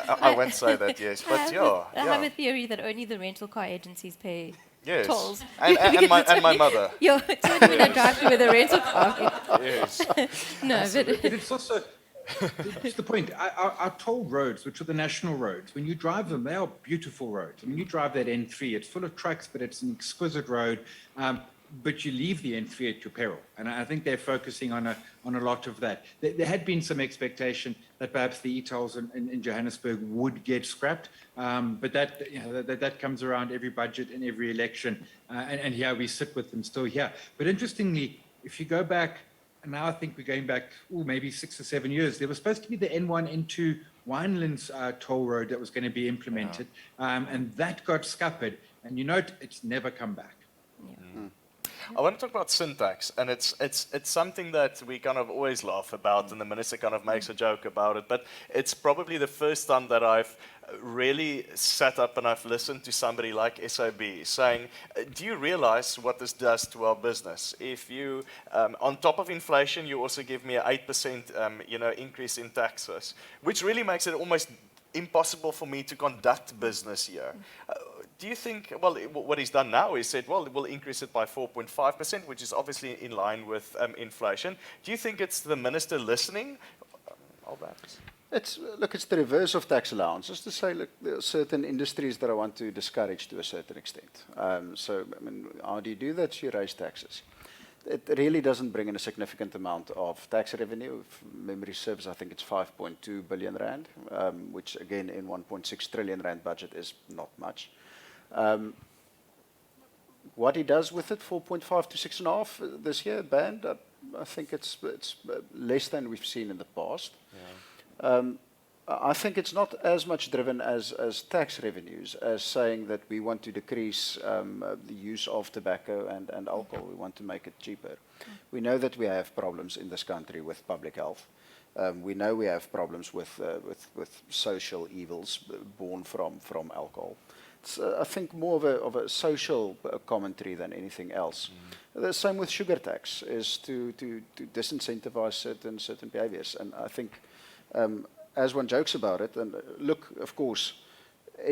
I won't say that, yes. But I have a theory that only the rental car agencies pay yes. tolls. And my mother. Yeah, it's only when I drive through with a rental car. Yes. No, but But it's also, it's the point, our toll roads, which are the national roads, when you drive them, they are beautiful roads. I mean, you drive that N3, it's full of trucks, but it's an exquisite road. But you leave the N3 at your peril. And I think they're focusing on a lot of that. There had been some expectation that perhaps the e-tolls in Johannesburg would get scrapped. But that comes around every budget and every election. And here we sit with them still here. But interestingly, if you go back, and now I think we're going back, maybe 6 or 7 years, there was supposed to be the N1, N2 Winelands toll road that was going to be implemented. And that got scuppered. And it's never come back. I want to talk about syntax, and it's something that we kind of always laugh about, and the minister kind of makes a joke about it, but it's probably the first time that I've really sat up and I've listened to somebody like SAB saying, do you realize what this does to our business? If you, on top of inflation, you also give me an 8% increase in taxes, which really makes it almost impossible for me to conduct business here. Do you think, well, what he's done now is said, well, we'll increase it by 4.5%, which is obviously in line with inflation. Do you think it's the minister listening? Albertus? It's the reverse of tax allowances to say, look, there are certain industries that I want to discourage to a certain extent. So, I mean, how do you do that? You raise taxes. It really doesn't bring in a significant amount of tax revenue. If memory serves, I think it's 5.2 billion rand, which again in 1.6 trillion rand budget is not much. What he does with it, 4.5 to 6.5 this year, band, I think it's less than we've seen in the past. Yeah. I think it's not as much driven as tax revenues as saying that we want to decrease the use of tobacco and alcohol. We want to make it cheaper. We know that we have problems in this country with public health. We know we have problems with social evils born from alcohol. It's, I think, more of a social commentary than anything else. The same with sugar tax, is to disincentivize certain behaviors. And I think, as one jokes about it, and look, of course,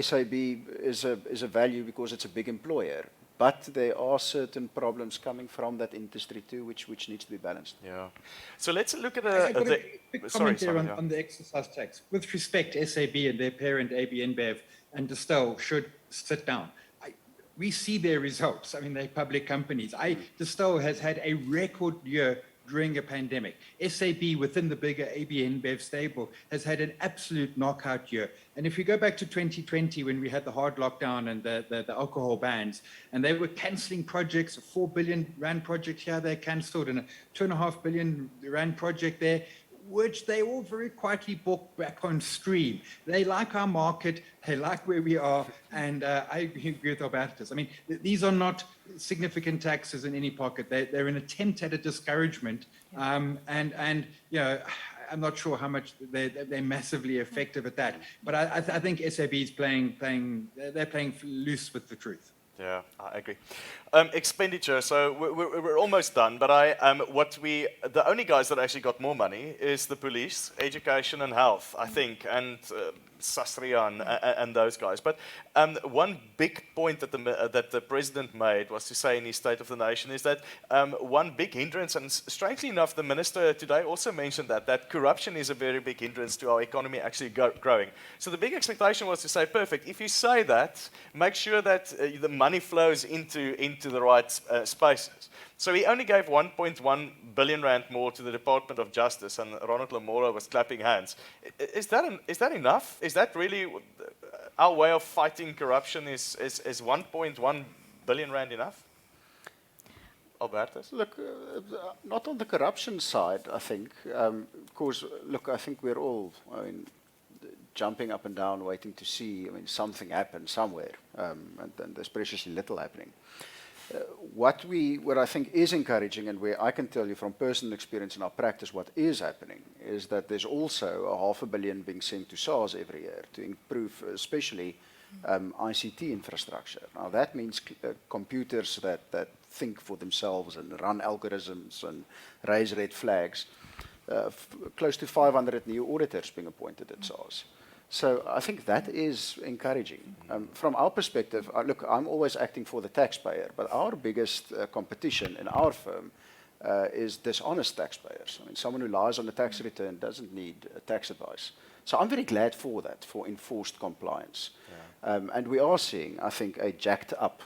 SAB is a value because it's a big employer, but there are certain problems coming from that industry too, which needs to be balanced. Yeah. So let's look at I've got a quick comment there yeah. on the exercise tax. With respect, SAB and their parent ABN Bev and Distel should sit down. We see their results. I mean, they're public companies. Distel has had a record year during a pandemic. SAB within the bigger ABN Bev stable has had an absolute knockout year. And if you go back to 2020 when we had the hard lockdown and the alcohol bans, and they were cancelling projects, a 4 billion rand project here they cancelled, and a 2.5 billion rand project there, which they all very quietly brought back on stream. They like our market, they like where we are, and I agree with Albertus. I mean, these are not significant taxes in any pocket. They're an attempt at a discouragement, and you know, I'm not sure how much they're massively effective at that. But I think SAB is playing loose with the truth. Yeah, I agree. Expenditure. So we're almost done. But the only guys that actually got more money is the police, education, and health, I think, and Sastria and those guys. But one big point that the president made was to say in his State of the Nation is that one big hindrance, and strangely enough, the minister today also mentioned that corruption is a very big hindrance to our economy actually growing. So the big expectation was to say, perfect, if you say that, make sure that the money flows into the right spaces. So he only gave 1.1 billion rand more to the Department of Justice, and Ronald Lamora was clapping hands. Is that enough? Is that really our way of fighting corruption? Is 1.1 billion rand enough? Albertus? Look, not on the corruption side, I think. Of course, look, I think we're all, jumping up and down, waiting to see, something happen somewhere, and there's preciously little happening. What I think is encouraging, and where I can tell you from personal experience in our practice what is happening, is that there's also a $500 million being sent to SARS every year to improve especially ICT infrastructure. Now that means computers that think for themselves and run algorithms and raise red flags. Close to 500 new auditors being appointed at SARS. So I think that is encouraging. From our perspective, look, I'm always acting for the taxpayer, but our biggest competition in our firm is dishonest taxpayers. Someone who lies on the tax return doesn't need tax advice. So I'm very glad for that, for enforced compliance. Yeah. And we are seeing, I think, a jacked up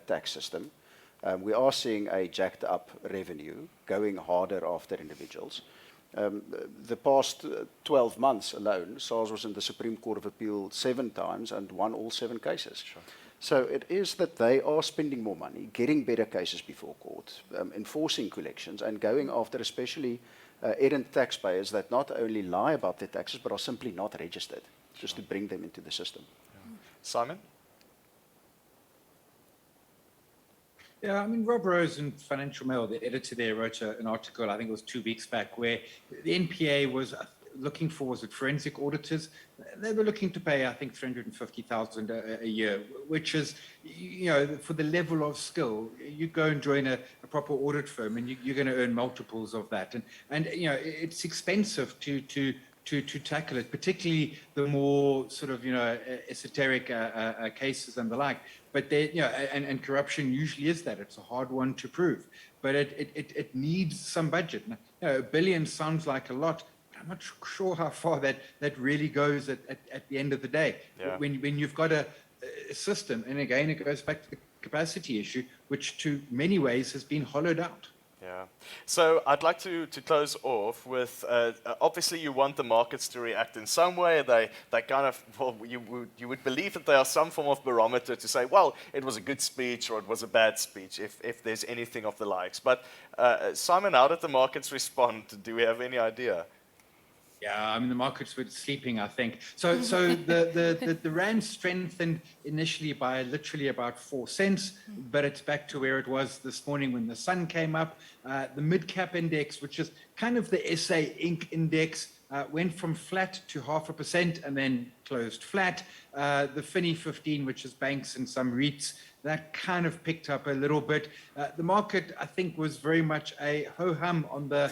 tax system. We are seeing a jacked up revenue going harder after individuals. The past 12 months alone, SARS was in the Supreme Court of Appeal 7 times and won all 7 cases. Sure. So it is that they are spending more money, getting better cases before court, enforcing collections, and going after especially errant taxpayers that not only lie about their taxes, but are simply not registered, just to bring them into the system. Yeah. Simon? Yeah, Rob Rose in Financial Mail, the editor there, wrote an article, I think it was 2 weeks back, where the NPA was looking for, was it forensic auditors? They were looking to pay, I think, 350,000 a year, which is, for the level of skill, you go and join a proper audit firm and you're going to earn multiples of that. And it's expensive to tackle it, particularly the more sort of, esoteric cases and the like. But and corruption usually is that. It's a hard one to prove. But it needs some budget. Now, $1 billion sounds like a lot, but I'm not sure how far that really goes at the end of the day. Yeah. When you've got a system, and again, it goes back to the capacity issue, which to many ways has been hollowed out. Yeah. So I'd like to close off with, obviously you want the markets to react in some way. They kind of, well, you would believe that they are some form of barometer to say, well, it was a good speech or it was a bad speech, if there's anything of the likes. But Simon, how did the markets respond? Do we have any idea? Yeah, the markets were sleeping, I think. So the rand strengthened initially by literally about 4 cents, but it's back to where it was this morning when the sun came up. The mid-cap index, which is kind of the SA Inc. index, went from flat to 0.5% and then closed flat. The FINI 15, which is banks and some REITs, that kind of picked up a little bit. The market, I think, was very much a ho-hum on the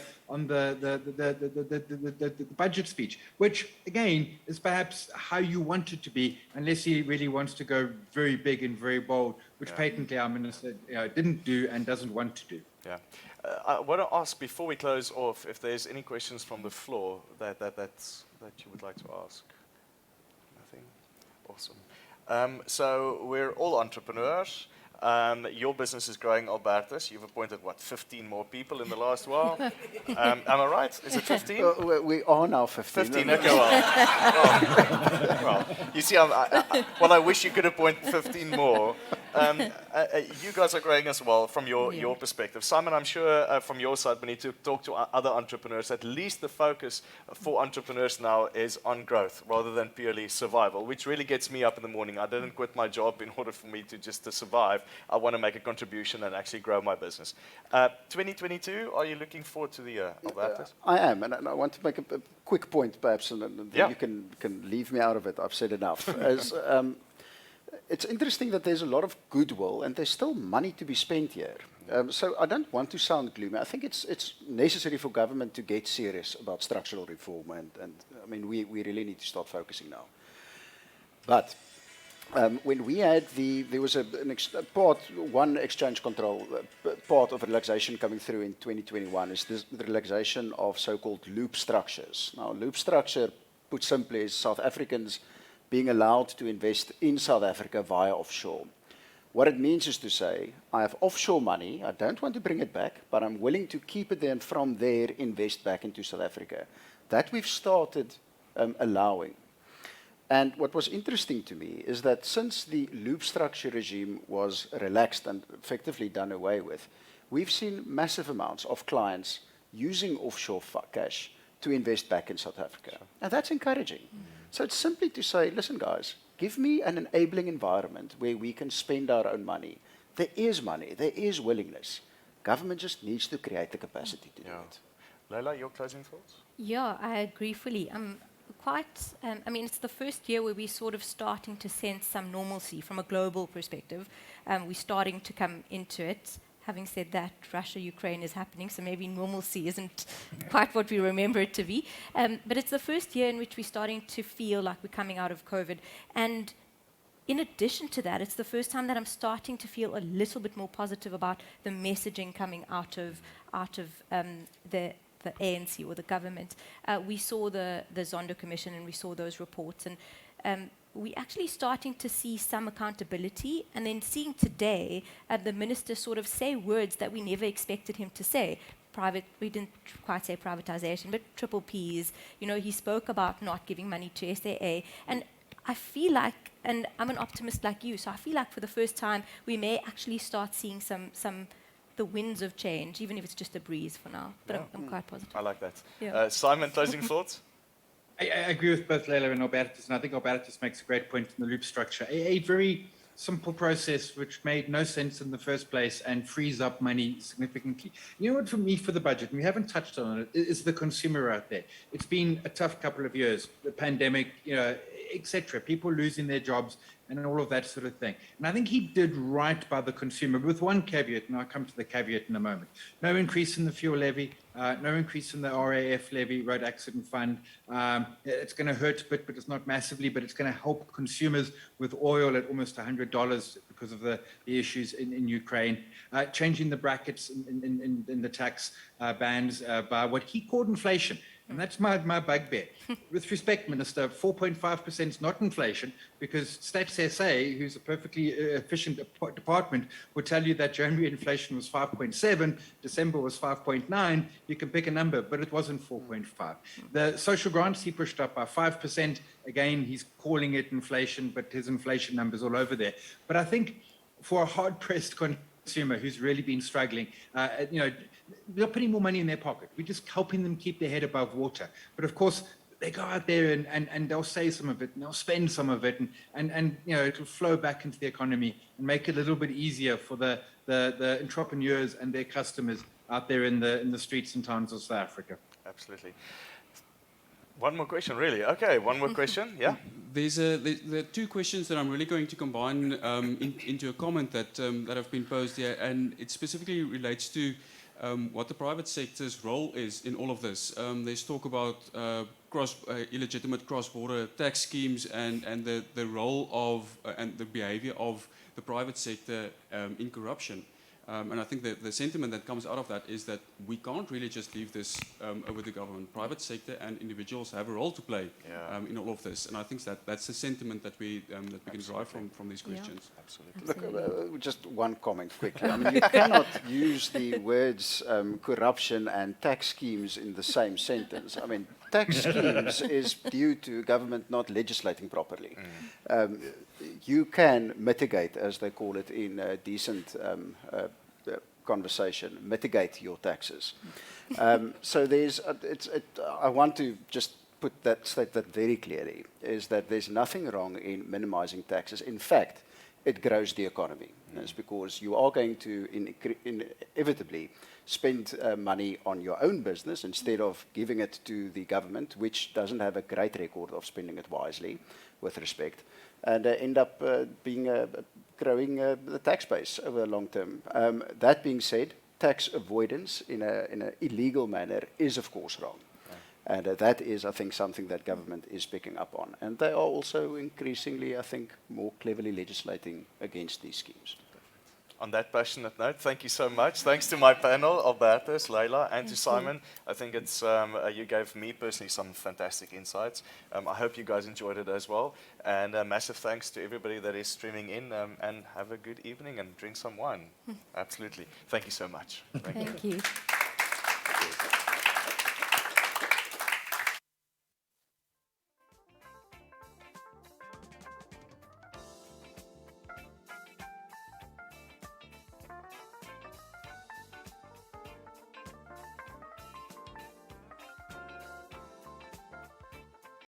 budget speech, which again is perhaps how you want it to be, unless he really wants to go very big and very bold, which patently our minister didn't do and doesn't want to do. Yeah. I want to ask before we close off if there's any questions from the floor that you would like to ask. Nothing? Awesome. So we're all entrepreneurs. Your business is growing, Albertus. You've appointed, what, 15 more people in the last while? Am I right? Is it 15? We are now 15. 15, okay, well, you see, I wish you could appoint 15 more. You guys are growing as well from your perspective. Simon, I'm sure from your side, we need to talk to other entrepreneurs. At least the focus for entrepreneurs now is on growth rather than purely survival, which really gets me up in the morning. I didn't quit my job in order for me to survive. I want to make a contribution and actually grow my business. 2022, are you looking forward to the year, Albertus? I am, and I want to make a quick point, perhaps, and then you can leave me out of it. I've said enough. It's interesting that there's a lot of goodwill, and there's still money to be spent here. So I don't want to sound gloomy. I think it's necessary for government to get serious about structural reform, and I mean, we really need to start focusing now. But when we had there was one exchange control, part of relaxation coming through in 2021 is the relaxation of so-called loop structures. Now, loop structure, put simply, is South Africans being allowed to invest in South Africa via offshore. What it means is to say, I have offshore money, I don't want to bring it back, but I'm willing to keep it there and from there invest back into South Africa. That we've started allowing. And what was interesting to me is that since the loop structure regime was relaxed and effectively done away with, we've seen massive amounts of clients using offshore cash to invest back in South Africa. And that's encouraging. So it's simply to say, listen guys, give me an enabling environment where we can spend our own money. There is money, there is willingness. Government just needs to create the capacity to do it. Laila, your closing thoughts? Yeah, I agree fully. I mean, it's the first year where we're sort of starting to sense some normalcy from a global perspective. We're starting to come into it. Having said that, Russia-Ukraine is happening, so maybe normalcy isn't quite what we remember it to be. But it's the first year in which we're starting to feel like we're coming out of COVID. And in addition to that, it's the first time that I'm starting to feel a little bit more positive about the messaging coming out of the ANC or the government. We saw the Zondo Commission and we saw those reports, and we're actually starting to see some accountability, and then seeing today the minister sort of say words that we never expected him to say. We didn't quite say privatization, but triple Ps. You know, he spoke about not giving money to SAA, and I feel like, and I'm an optimist like you, so I feel like for the first time we may actually start seeing the winds of change, even if it's just a breeze for now. But I'm quite positive. I like that. Yeah. Simon, closing thoughts? I agree with both Laila and Albertus, and I think Albertus makes a great point in the loop structure. A very simple process which made no sense in the first place and frees up money significantly. You know what, for me, for the budget, and we haven't touched on it, is the consumer out there. It's been a tough couple of years, the pandemic, you know, etc. People losing their jobs and all of that sort of thing. And I think he did right by the consumer, with one caveat, and I'll come to the caveat in a moment. No increase in the fuel levy, no increase in the RAF levy, Road Accident Fund. It's going to hurt a bit, but it's not massively, but it's going to help consumers with oil at almost $100 because of the issues in Ukraine. Changing the brackets in the tax bands by what he called inflation. And that's my bugbear. With respect, Minister, 4.5% is not inflation, because Stats SA, who's a perfectly efficient department, will tell you that January inflation was 5.7, December was 5.9. You can pick a number, but it wasn't 4.5. The social grants he pushed up by 5%. Again, he's calling it inflation, but his inflation number's all over there. But I think for a hard-pressed consumer who's really been struggling, you know, we're putting more money in their pocket. We're just helping them keep their head above water. But of course, they go out there and they'll say some of it, and they'll spend some of it, and you know, it'll flow back into the economy and make it a little bit easier for the entrepreneurs and their customers out there in the streets and towns of South Africa. Absolutely. One more question, really. Okay, one more question. Yeah. There are two questions that I'm really going to combine into a comment that have been posed here, and it specifically relates to what the private sector's role is in all of this. There's talk about illegitimate cross-border tax schemes and the role of and the behavior of the private sector in corruption. And I think the sentiment that comes out of that is that we can't really just leave this over the government. Private sector and individuals have a role to play in all of this. And I think that's the sentiment that we can derive from these questions. Absolutely. Look, just one comment quickly. I mean, you cannot use the words corruption and tax schemes in the same sentence. I mean, tax schemes is due to government not legislating properly. You can mitigate, as they call it in decent conversation, mitigate your taxes. So I want to just state that very clearly, is that there's nothing wrong in minimizing taxes. In fact, it grows the economy. It's because you are going to inevitably spend money on your own business instead of giving it to the government, which doesn't have a great record of spending it wisely, with respect, and end up growing the tax base over the long term. That being said, tax avoidance in an illegal manner is, of course, wrong. And that is, I think, something that government is picking up on. And they are also increasingly, I think, more cleverly legislating against these schemes. On that passionate note, thank you so much. Thanks to my panel, Albertus, Laila, and to Simon. I think it's you gave me personally some fantastic insights. I hope you guys enjoyed it as well. And massive thanks to everybody that is streaming in. And have a good evening and drink some wine. Absolutely. Thank you so much. Thank you.